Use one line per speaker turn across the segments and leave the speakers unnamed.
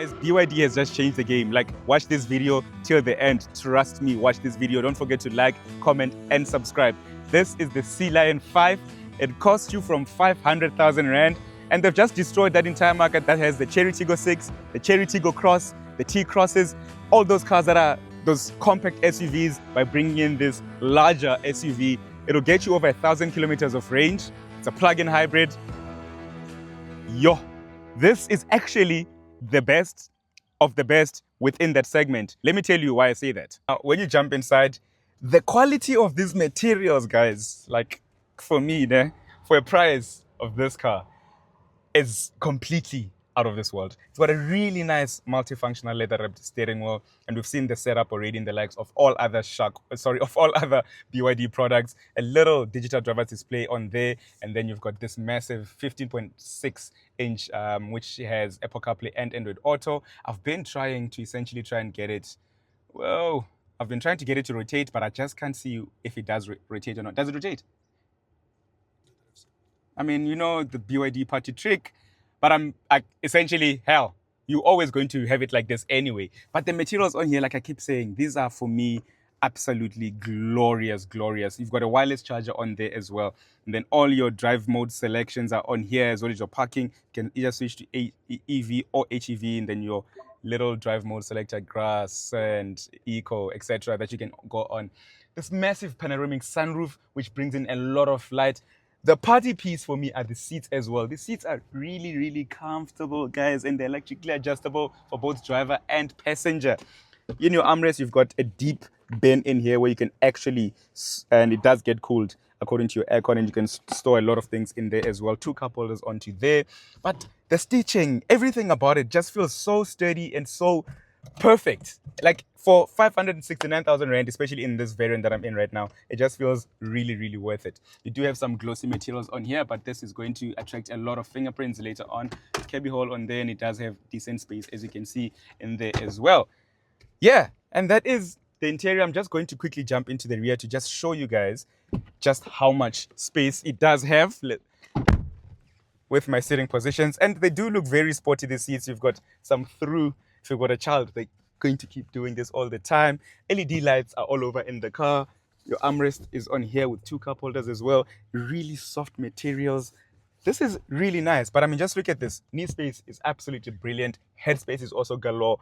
Guys, BYD has just changed the game. Like, watch this video till the end. Trust me, watch this video. Don't forget to like, comment, and subscribe. This is the Sealion 5. It costs you from 500,000 Rand. And they've just destroyed that entire market that has the Cherry Tiggo 6, the Cherry Tiggo Cross, the T-Crosses, all those cars that are those compact SUVs. By bringing in this larger SUV, it'll get you over 1,000 kilometers of range. It's a plug-in hybrid. Yo, this is actually the best of the best within that segment. Let me tell you why I say that. Now, when you jump inside, the quality of these materials, guys, like for me, for a price of this car, is completely out of this world. It's got a really nice multifunctional leather-wrapped steering wheel, and we've seen the setup already in the likes of all other BYD products. A little digital driver display on there, and then you've got this massive 15.6-inch, which has Apple CarPlay and Android Auto. I've been trying to essentially try and get it. Well, I've been trying to get it to rotate, but I just can't see if it does rotate or not. Does it rotate? I mean, you know the BYD party trick. But I'm essentially, hell, you're always going to have it like this anyway. But the materials on here, like I keep saying, these are for me absolutely glorious, glorious. You've got a wireless charger on there as well. And then all your drive mode selections are on here, as well as your parking. You can either switch to EV or HEV, and then your little drive mode selector, grass and eco, etc., that you can go on. This massive panoramic sunroof, which brings in a lot of light. The party piece for me are the seats as well. The seats are really, really comfortable, guys, and they're electrically adjustable for both driver and passenger. In your armrest, you've got a deep bin in here where you can actually, and it does get cooled according to your aircon, and you can store a lot of things in there as well. 2 cup holders onto there. But the stitching, everything about it just feels so sturdy and so perfect. Like for 569,000 Rand, especially in this variant that I'm in right now, it just feels really, really worth it. You do have some glossy materials on here, but this is going to attract a lot of fingerprints later on. Cabby hole on there, and it does have decent space, as you can see in there as well. Yeah, and that is the interior. I'm just going to quickly jump into the rear to just show you guys just how much space it does have with my sitting positions. And they do look very sporty, these seats. You've got some through. If you've got a child, they're going to keep doing this all the time. LED lights are all over in the car. Your armrest is on here with 2 cup holders as well. Really soft materials. This is really nice. But I mean, just look at this. Knee space is absolutely brilliant. Headspace is also galore.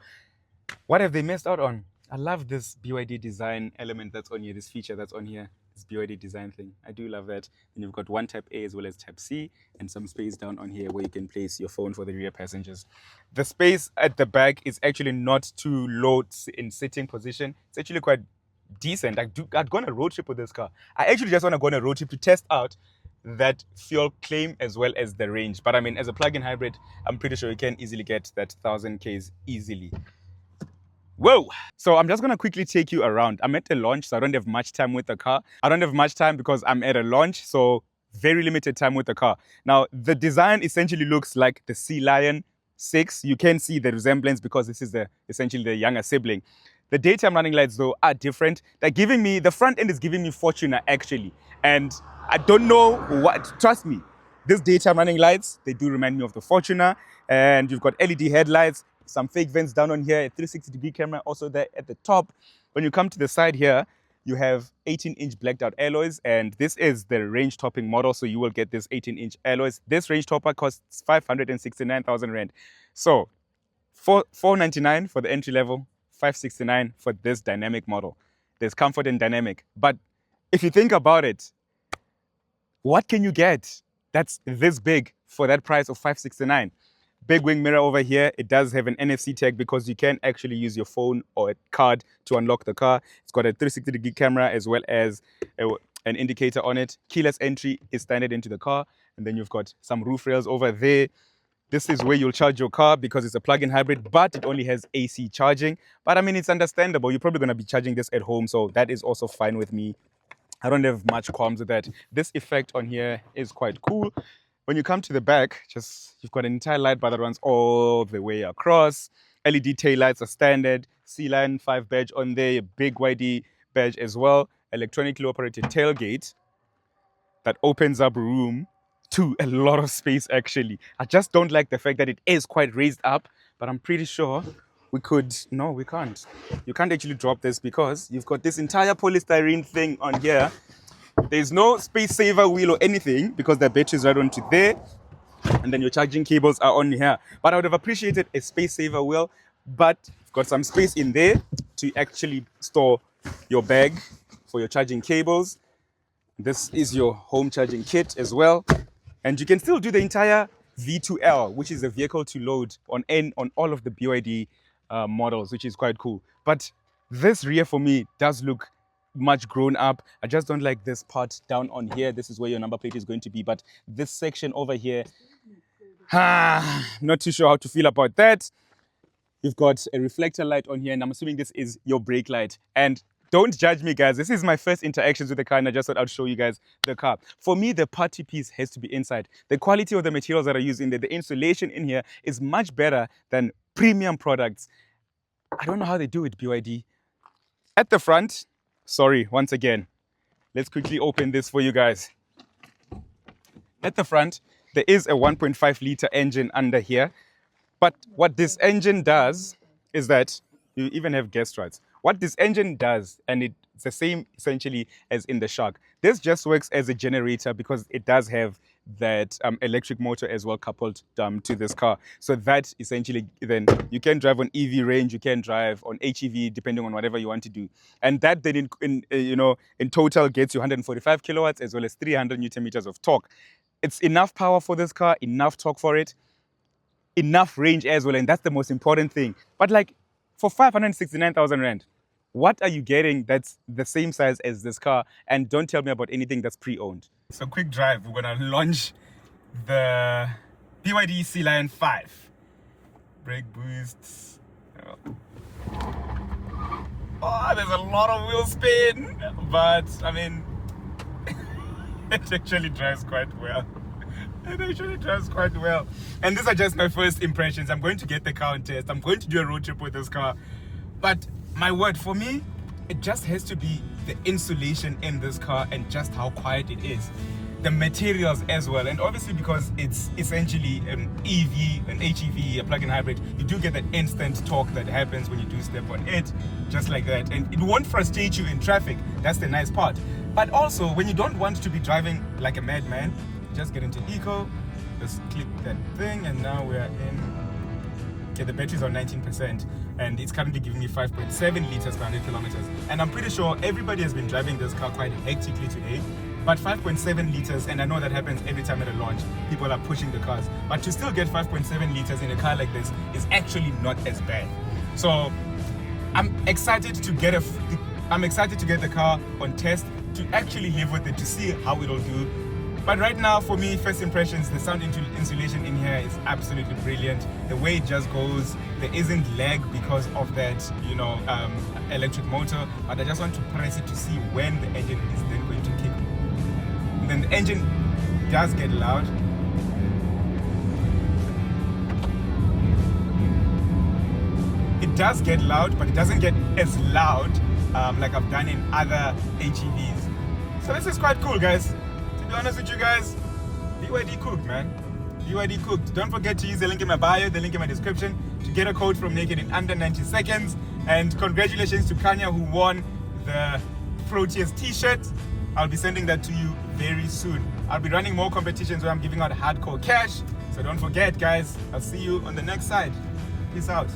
What have they missed out on? I love this BYD design element that's on here, this feature that's on here. This BYD design thing. I do love that. And you've got one Type A as well as Type C, and some space down on here where you can place your phone for the rear passengers. The space at the back is actually not too low in sitting position. It's actually quite decent. I'd go on a road trip with this car. I actually just want to go on a road trip to test out that fuel claim as well as the range. But I mean, as a plug-in hybrid, I'm pretty sure you can easily get that 1,000 Ks easily. Whoa! So I'm just going to quickly take you around. I'm at a launch, so I don't have much time with the car. I don't have much time because I'm at a launch, so very limited time with the car. Now, the design essentially looks like the Sealion 6. You can see the resemblance because this is essentially the younger sibling. The daytime running lights, though, are different. The front end is giving me Fortuner, actually. And I don't know what, trust me, these daytime running lights, they do remind me of the Fortuner. And you've got LED headlights, some fake vents down on here, a 360-degree camera also there at the top. When you come to the side here, you have 18-inch blacked out alloys, and this is the range topping model, so you will get this 18-inch alloys. This range topper costs 569,000 Rand. So 499 for the entry level, 569 for this dynamic model. There's comfort in dynamic. But if you think about it, what can you get that's this big for that price of 569? Big wing mirror over here. It does have an NFC tag because you can actually use your phone or a card to unlock the car. It's got a 360-degree camera as well as an indicator on it. Keyless entry is standard into the car. And then you've got some roof rails over there. This is where you'll charge your car because it's a plug-in hybrid, but it only has AC charging. But I mean, it's understandable. You're probably going to be charging this at home, so that is also fine with me. I don't have much qualms with that. This effect on here is quite cool. When you come to the back, you've got an entire light bar that runs all the way across. LED taillights are standard. Sealion 5 badge on there, big BYD badge as well. Electronically operated tailgate that opens up room to a lot of space actually. I just don't like the fact that it is quite raised up, but I'm pretty sure we could. No, we can't. You can't actually drop this because you've got this entire polystyrene thing on here. There's no space saver wheel or anything because the battery's right onto there, and then your charging cables are on here. But I would have appreciated a space saver wheel, but you've got some space in there to actually store your bag for your charging cables. This is your home charging kit as well. And you can still do the entire V2L, which is the vehicle to load on all of the BYD models, which is quite cool. But this rear for me does look much grown up. I just don't like this part down on here. This is where your number plate is going to be. But this section over here, not too sure how to feel about that. You've got a reflector light on here, and I'm assuming this is your brake light. And don't judge me, guys. This is my first interactions with the car, and I just thought I'd show you guys the car. For me, the party piece has to be inside. The quality of the materials that are used in there, the insulation in here is much better than premium products. I don't know how they do it, BYD. At the front, sorry, once again, let's quickly open this for you guys. At the front, there is a 1.5 liter engine under here. But what this engine does is that you even have gas struts. What this engine does, and it's the same essentially as in the Shark, this just works as a generator because it does have that electric motor as well coupled to this car. So that essentially then you can drive on EV range, you can drive on HEV depending on whatever you want to do. And that then in total gets you 145 kilowatts as well as 300 Newton meters of torque. It's enough power for this car, enough torque for it, enough range as well, and that's the most important thing. But like for 569,000 Rand, what are you getting that's the same size as this car? And don't tell me about anything that's pre-owned. So quick drive, we're gonna launch the BYD Sealion 5. Brake boosts. Oh, there's a lot of wheel spin, but I mean, it actually drives quite well. It actually drives quite well. And these are just my first impressions. I'm going to get the car on test. I'm going to do a road trip with this car. But my word, for me, it just has to be the insulation in this car and just how quiet it is. The materials as well. And obviously because it's essentially an EV, an HEV, a plug-in hybrid, you do get that instant torque that happens when you do step on it, just like that. And it won't frustrate you in traffic. That's the nice part. But also, when you don't want to be driving like a madman, just get into eco, just click that thing, and now we're in. Okay, the battery's on 19%, and it's currently giving me 5.7 liters per 100 kilometers. And I'm pretty sure everybody has been driving this car quite hectically today. But 5.7 liters, and I know that happens every time at a launch, people are pushing the cars. But to still get 5.7 liters in a car like this is actually not as bad. So I'm excited to get the car on test, to actually live with it, to see how it'll do. But right now, for me, first impressions, the sound insulation in here is absolutely brilliant. The way it just goes, there isn't lag because of that, electric motor. But I just want to press it to see when the engine is then going to kick. And then the engine does get loud. It does get loud, but it doesn't get as loud like I've done in other HEVs. So this is quite cool, guys. To be honest with you guys, BYD cooked, man. BYD cooked. Don't forget to use the link in my bio, the link in my description, to get a code from Naked in under 90 seconds. And congratulations to Kanya, who won the Proteus t-shirt. I'll be sending that to you very soon. I'll be running more competitions where I'm giving out hardcore cash. So don't forget, guys. I'll see you on the next side. Peace out.